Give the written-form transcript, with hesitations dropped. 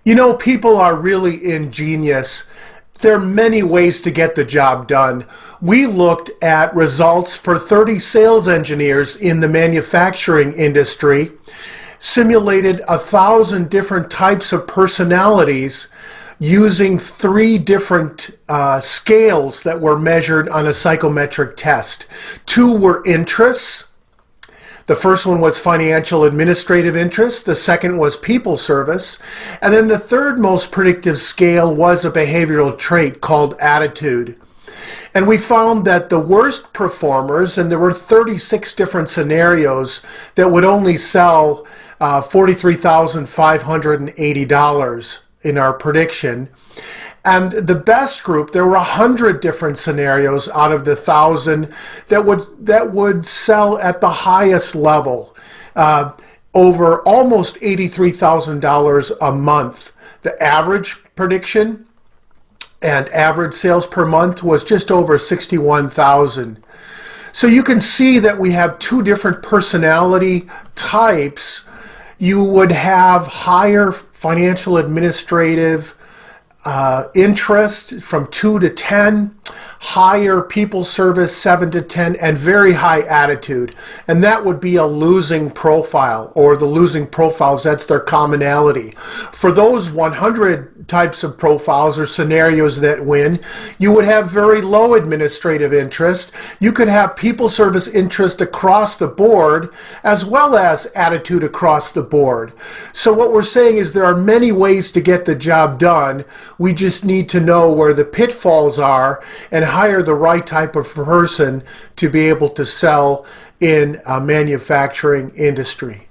You know, people are really ingenious. There are many ways to get the job done. We looked at results for 30 sales engineers in the manufacturing industry, simulated 1,000 different types of personalities using 3 different scales that were measured on a psychometric test. 2 were interests. The first one was financial administrative interest, the second was people service, and then the third most predictive scale was a behavioral trait called attitude. And we found that the worst performers, and there were 36 different scenarios that would only sell $43,580 in our prediction. And the best group, there were 100 different scenarios out of the 1,000 that would sell at the highest level, over almost $83,000 a month. The average prediction and average sales per month was just over 61,000. So you can see that we have 2 different personality types. You would have higher financial administrative interest from 2 to 10, higher people service 7 to 10, and very high attitude. And that would be a losing profile, or the losing profiles, that's their commonality. For those 100 types of profiles or scenarios that win, you would have very low administrative interest. You could have people service interest across the board, as well as attitude across the board. So what we're saying is there are many ways to get the job done. We just need to know where the pitfalls are and hire the right type of person to be able to sell in a manufacturing industry.